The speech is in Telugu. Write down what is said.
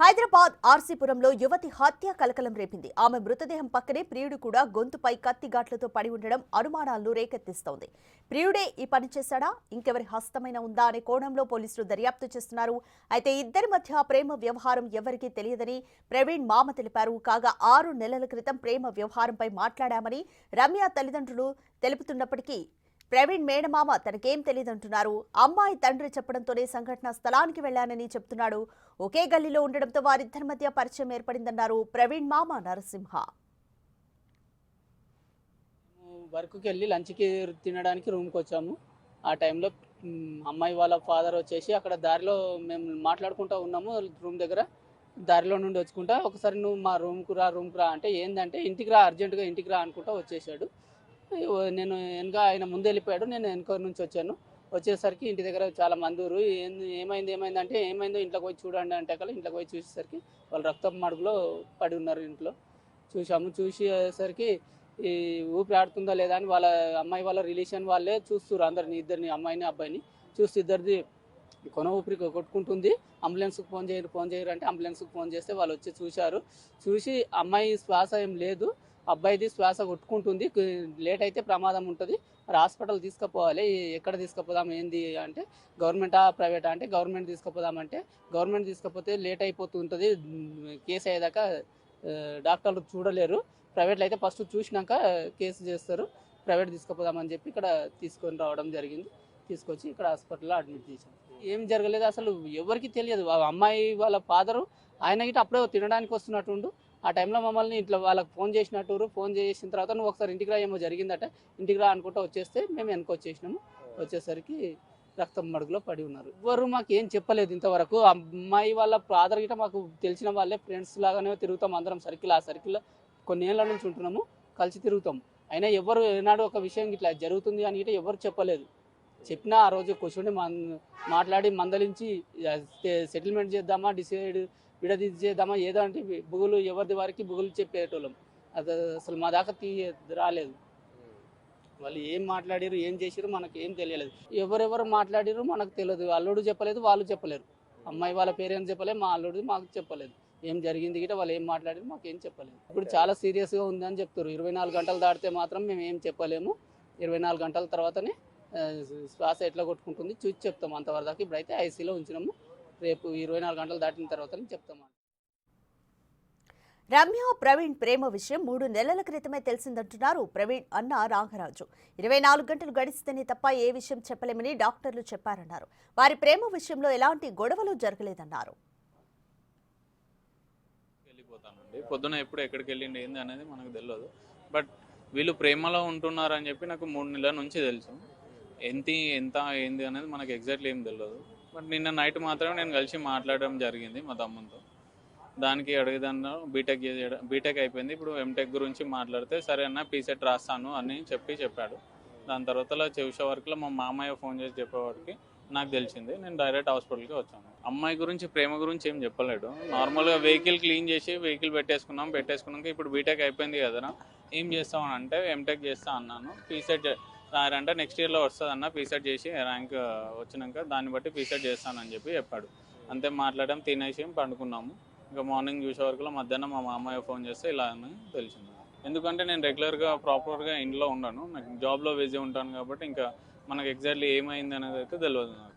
హైదరాబాద్ ఆర్సీపురంలో యువతి హత్య కలకలం రేపింది. ఆమె మృతదేహం పక్కనే ప్రియుడు కూడా గొంతుపై కత్తిగాట్లతో పడి ఉండడం అనుమానాలను రేకెత్తిస్తోంది. ప్రియుడే ఈ పని చేశాడా, ఇంకెవరి హస్తమైన ఉందా అనే కోణంలో పోలీసులు దర్యాప్తు చేస్తున్నారు. అయితే ఇద్దరి మధ్య ప్రేమ వ్యవహారం ఎవరికీ తెలియదని ప్రవీణ్ మామ తెలిపారు. కాగా 6 నెలల క్రితం ప్రేమ వ్యవహారంపై మాట్లాడామని రమ్య తల్లిదండ్రులు తెలుపుతున్నప్పటికీ ప్రవీణ్ మేనమామ తనకేం తెలియదంటున్నారు. అమ్మాయి తండ్రి చెప్పడంతోనే సంఘటన స్థలానికి వెళ్లానని చెప్తున్నాడు. ఒకే గల్లీలో ఉండడంతో వారిద్దరి మధ్య పరిచయం ఏర్పడిందన్నారు ప్రవీణ్ మామ నరసింహ. వర్క్కి వెళ్ళి లంచ్కి తినడానికి రూమ్కి వచ్చాము. ఆ టైంలో అమ్మాయి వాళ్ళ ఫాదర్ వచ్చేసి అక్కడ దారిలో మేము మాట్లాడుకుంటూ ఉన్నాము. రూమ్ దగ్గర దారిలో నుండి వచ్చుకుంటా ఒకసారి నువ్వు మా రూమ్కి రా అంటే ఏంటంటే ఇంటికి రా, అర్జెంటుగా ఇంటికి రా అనుకుంటా వచ్చేసాడు. నేను వెనక ఆయన ముందు వెళ్ళిపోయాడు, నేను వెనక నుంచి వచ్చాను. వచ్చేసరికి ఇంటి దగ్గర చాలా మంది ఏమైందంటే ఏమైందో ఇంట్లోకి పోయి చూడండి అంటే కల్లా ఇంట్లోకి పోయి చూసేసరికి వాళ్ళు రక్తం మడుగులో పడి ఉన్నారు. ఇంట్లో చూసేసరికి ఈ ఊపిరి ఆడుతుందా లేదా అని వాళ్ళ అమ్మాయి వాళ్ళ రిలేషన్ వాళ్ళే చూస్తున్నారు. అందరిని, ఇద్దరిని, అమ్మాయిని అబ్బాయిని చూస్తూ ఇద్దరిది కొన ఊపిరి కొట్టుకుంటుంది. అంబులెన్స్కి ఫోన్ చేయరు అంటే అంబులెన్స్కి ఫోన్ చేస్తే వాళ్ళు వచ్చి చూసి అమ్మాయి శ్వాస ఏం లేదు, అబ్బాయిది శ్వాస కొట్టుకుంటుంది, లేట్ అయితే ప్రమాదం ఉంటుంది, మరి హాస్పిటల్ తీసుకుపోవాలి, ఎక్కడ తీసుకుపోదాం ఏంది అంటే గవర్నమెంటా ప్రైవేటా అంటే గవర్నమెంట్ తీసుకుపోదామంటే గవర్నమెంట్ తీసుకపోతే లేట్ అయిపోతుంటుంది, కేసు అయ్యేదాకా డాక్టర్లు చూడలేరు, ప్రైవేట్లో అయితే ఫస్ట్ చూసినాక కేసు చేస్తారు, ప్రైవేట్ తీసుకుపోదామని చెప్పి ఇక్కడ తీసుకొని రావడం జరిగింది. తీసుకొచ్చి ఇక్కడ హాస్పిటల్లో అడ్మిట్ చేశాం. ఏం జరగలేదు, అసలు ఎవరికి తెలియదు. అమ్మాయి వాళ్ళ ఫాదరు ఆయన గిట్ట అప్పుడే తినడానికి వస్తున్నట్టుండు. ఆ టైంలో మమ్మల్ని ఇంట్లో వాళ్ళకి ఫోన్ చేసినట్టు, ఫోన్ చేసిన తర్వాత నువ్వు ఒకసారి ఇంటికి రా, ఏమో జరిగిందట, ఇంటికి రా అనుకుంటా వచ్చేస్తే మేము వెనక వచ్చేసినాము. వచ్చేసరికి రక్తం మడుగులో పడి ఉన్నారు. ఎవరు మాకు ఏం చెప్పలేదు ఇంతవరకు. అమ్మాయి వాళ్ళ ఫాదర్ గిట్ట మాకు తెలిసిన వాళ్ళే, ఫ్రెండ్స్ లాగానే తిరుగుతాం అందరం సర్కిల్. ఆ సర్కిల్లో కొన్ని ఏళ్ళ నుంచి ఉంటున్నాము, కలిసి తిరుగుతాం. అయినా ఎవరు ఏనాడు ఒక విషయం ఇట్లా జరుగుతుంది అని గిట్ట ఎవరు చెప్పలేదు. చెప్పినా ఆ రోజు కూర్చొని మాట్లాడి మందలించి సెటిల్మెంట్ చేద్దామా, డిసైడ్ విడదీసి చేద్దామా ఏదో అంటే బుగులు ఎవరిది వారికి బుగులు చెప్పేటోళ్ళం. అది అసలు మా దాకా రాలేదు. వాళ్ళు ఏం మాట్లాడారు, ఏం చేసారు మనకు ఏం తెలియలేదు. ఎవరెవరు మాట్లాడారు మనకు తెలియదు. అల్లుడు చెప్పలేదు, వాళ్ళు చెప్పలేరు. అమ్మాయి వాళ్ళ పేరెంట్స్ చెప్పలేదు, మా అల్లుడు మాకు చెప్పలేదు. ఏం జరిగింది గిట్ట వాళ్ళు ఏం మాట్లాడారు మాకు ఏం చెప్పలేదు. ఇప్పుడు చాలా సీరియస్గా ఉందని చెప్తారు. 24 గంటలు దాటితే మాత్రం మేము ఏం చెప్పలేము. 24 గంటల తర్వాతనే శ్వాస ఎట్లా కొట్టుకుంటుంది చూసి చెప్తాము. అంతవరకు ఇప్పుడైతే ఐసీలో ఉంచినాము. రేపు 24 గంటలు దాటిన తర్వాత చెప్తాము. రమ్య ప్రవీణ్ ప్రేమ విషయం 3 నెలల క్రితమే తెలిసిందంటున్నారు ప్రవీణ్ అన్న రాఘరాజు. 24 గంటలు గడిస్తేనే తప్ప ఏ విషయం చెప్పలేమని డాక్టర్లు చెప్పారన్నారు. వారి ప్రేమ విషయంలో ఎలాంటి గొడవలు జరగలేదన్నారు. పొద్దున ఎప్పుడు ఎక్కడికి వెళ్ళిండి ఏంది అనేది మనకు తెలియదు. బట్ వీళ్ళు ప్రేమలో ఉంటున్నారని చెప్పి నాకు 3 నెలల నుంచి తెలుసు. ఎంత ఏంది అనేది మనకు ఎగ్జాక్ట్లీ ఏం తెలియదు. బట్ నిన్న నైట్ మాత్రం నేను కలిసి మాట్లాడడం జరిగింది మా తమ్ముతో. దానికి అడిగేదన్నా బీటెక్ అయిపోయింది, ఇప్పుడు ఎంటెక్ గురించి మాట్లాడితే సరే అన్న పీసెట్ రాస్తాను అని చెప్పాడు. దాని తర్వాత చెవిష వర్క్లో మా మామయ్య ఫోన్ చేసి చెప్పేవాడికి నాకు తెలిసింది. నేను డైరెక్ట్ హాస్పిటల్కి వచ్చాను. అమ్మాయి గురించి ప్రేమ గురించి ఏం చెప్పలేడు. నార్మల్గా వెహికల్ క్లీన్ చేసి వెహికల్ పెట్టేసుకున్నాక ఇప్పుడు బీటెక్ అయిపోయింది కదరా ఏం చేస్తామని అంటే ఎంటెక్ చేస్తా అన్నాను. పీసెట్ రాయారంటే నెక్స్ట్ ఇయర్లో వస్తుంది అన్న, పీసెట్ చేసి ర్యాంక్ వచ్చినాక దాన్ని బట్టి పీసెట్ చేస్తానని చెప్పాడు. అంతే మాట్లాడడం, తినేసి పండుకున్నాము. ఇంకా మార్నింగ్ చూసే వరకు మధ్యాహ్నం మా మామయ్య ఫోన్ చేస్తే ఇలా అని తెలిసింది. ఎందుకంటే నేను రెగ్యులర్గా ప్రాపర్గా ఇంట్లో ఉండను, నాకు జాబ్లో బిజీ ఉంటాను కాబట్టి ఇంకా మనకు ఎగ్జాక్ట్లీ ఏమైంది అనేది అయితే తెలియదు నాకు.